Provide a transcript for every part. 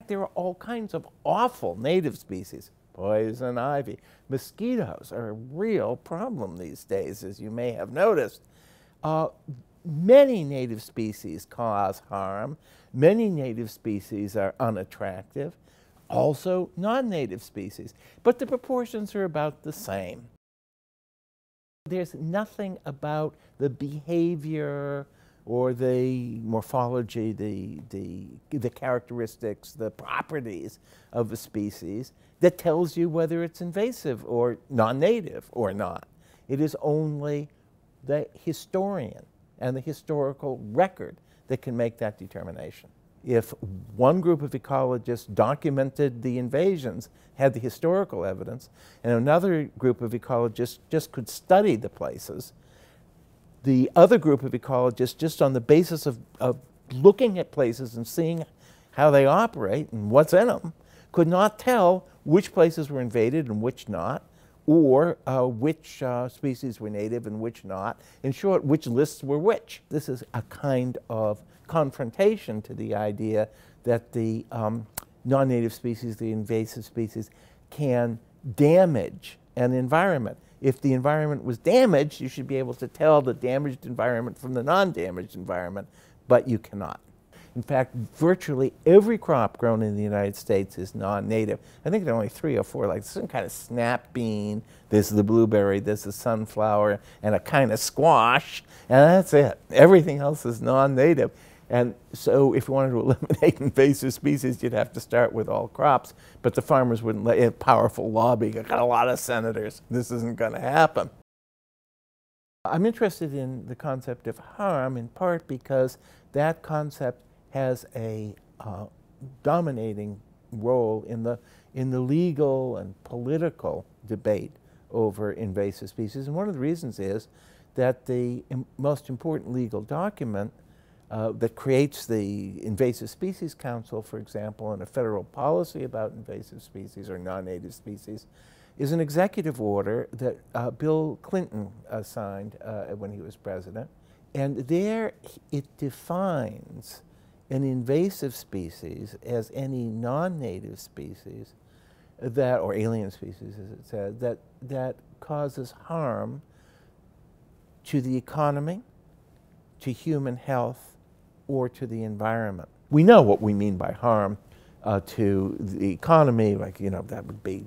There are all kinds of awful native species. Poison ivy. Mosquitoes are a real problem these days, as you may have noticed. Many native species cause harm. Many native species are unattractive. Also non-native species. But the proportions are about the same. There's nothing about the behavior or the morphology, the characteristics, the properties of a species that tells you whether it's invasive or non-native or not. It is only the historian and the historical record that can make that determination. If one group of ecologists documented the invasions, had the historical evidence, and another group of ecologists just could study the places, the other group of ecologists, just on the basis of looking at places and seeing how they operate and what's in them, could not tell which places were invaded and which not, or which species were native and which not. In short, which lists were which. This is a kind of confrontation to the idea that the non-native species, the invasive species, can damage an environment. If the environment was damaged, you should be able to tell the damaged environment from the non-damaged environment, but you cannot. In fact, virtually every crop grown in the United States is non-native. I think there are only 3 or 4, like some kind of snap bean, there's the blueberry, there's the sunflower, and a kind of squash, and that's it. Everything else is non-native. And so if you wanted to eliminate invasive species, you'd have to start with all crops, but the farmers wouldn't let a powerful lobby. Got a lot of senators. This isn't going to happen. I'm interested in the concept of harm in part because that concept has a dominating role in the legal and political debate over invasive species. And one of the reasons is that the most important legal document that creates the Invasive Species Council, for example, and a federal policy about invasive species or non-native species, is an executive order that Bill Clinton signed when he was president. And there it defines an invasive species as any non-native species that, or alien species as it said, that causes harm to the economy, to human health, or to the environment. We know what we mean by harm to the economy, like, you know, that would be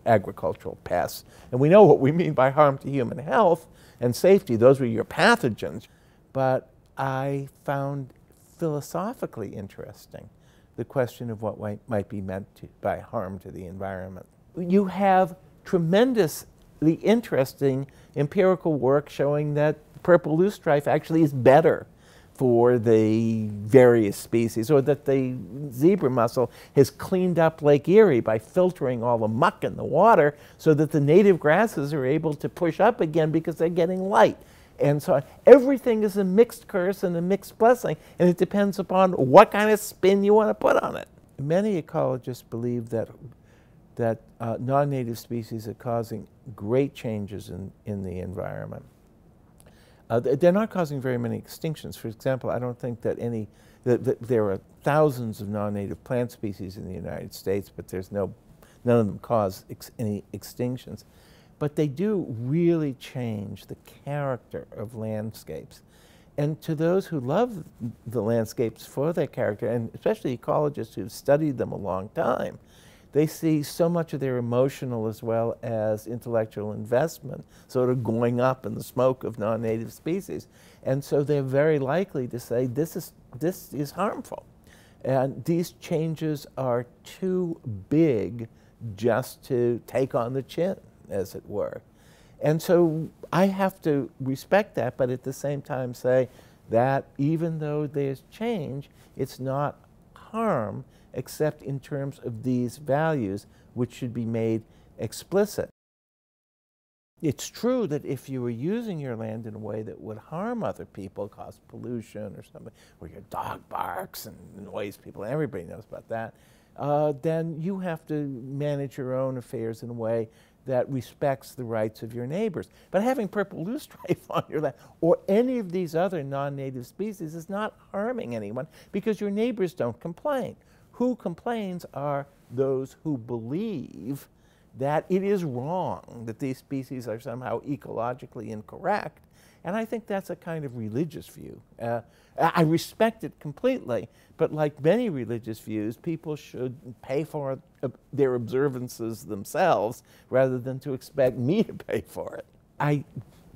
agricultural pests. And we know what we mean by harm to human health and safety. Those were your pathogens. But I found philosophically interesting the question of what might be meant by harm to the environment. You have tremendously interesting empirical work showing that purple loosestrife actually is better for the various species, or that the zebra mussel has cleaned up Lake Erie by filtering all the muck in the water so that the native grasses are able to push up again because they're getting light. And so everything is a mixed curse and a mixed blessing, and it depends upon what kind of spin you want to put on it. Many ecologists believe that non-native species are causing great changes in the environment. They're not causing very many extinctions. For example, I don't think that there are thousands of non-native plant species in the United States, but none of them cause any extinctions. But they do really change the character of landscapes. And to those who love the landscapes for their character, and especially ecologists who've studied them a long time, they see so much of their emotional as well as intellectual investment sort of going up in the smoke of non-native species. And so they're very likely to say this is harmful. And these changes are too big just to take on the chin, as it were. And so I have to respect that, but at the same time say that even though there's change, it's not harm except in terms of these values, which should be made explicit. It's true that if you were using your land in a way that would harm other people, cause pollution or something, or your dog barks and annoys people, and everybody knows about that, then you have to manage your own affairs in a way that respects the rights of your neighbors. But having purple loosestrife on your land, or any of these other non-native species, is not harming anyone because your neighbors don't complain. who complains are those who believe that it is wrong, that these species are somehow ecologically incorrect. And I think that's a kind of religious view. I respect it completely, but like many religious views, people should pay for their observances themselves rather than to expect me to pay for it. I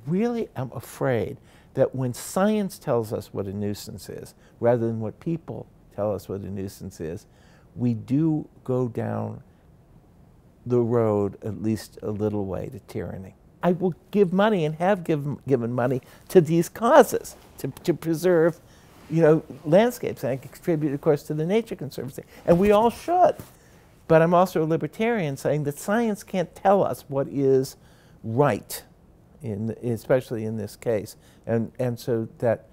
really am afraid that when science tells us what a nuisance is, rather than what people tell us what a nuisance is, we do go down the road at least a little way to tyranny. I will give money and have given money to these causes to preserve, landscapes. And I contribute, of course, to the Nature Conservancy, and we all should. But I'm also a libertarian, saying that science can't tell us what is right, especially in this case, and so that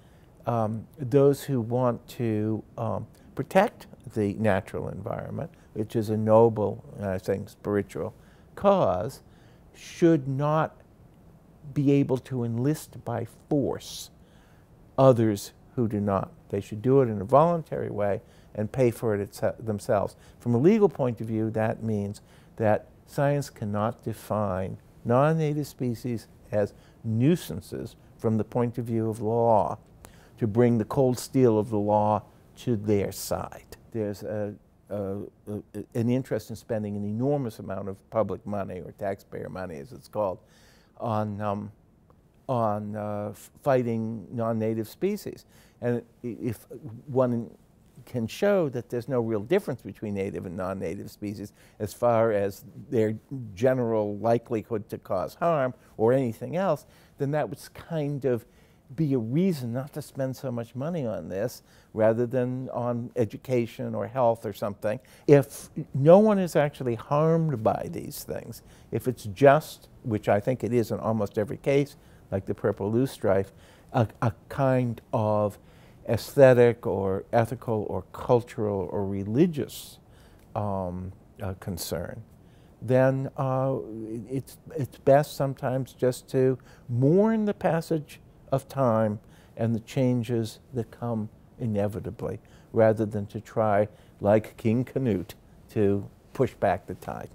those who want to protect the natural environment, which is a noble, I think, spiritual cause, should not be able to enlist by force others who do not. They should do it in a voluntary way and pay for it themselves. From a legal point of view, that means that science cannot define non-native species as nuisances from the point of view of law to bring the cold steel of the law to their side. There's an interest in spending an enormous amount of public money, or taxpayer money as it's called, on fighting non-native species. And if one can show that there's no real difference between native and non-native species as far as their general likelihood to cause harm or anything else, then that would kind of be a reason not to spend so much money on this rather than on education or health or something. If no one is actually harmed by these things, if it's just, which I think it is in almost every case, like the purple loosestrife, a kind of aesthetic or ethical or cultural or religious concern, then it's best sometimes just to mourn the passage of time and the changes that come inevitably, rather than to try, like King Canute, to push back the tide.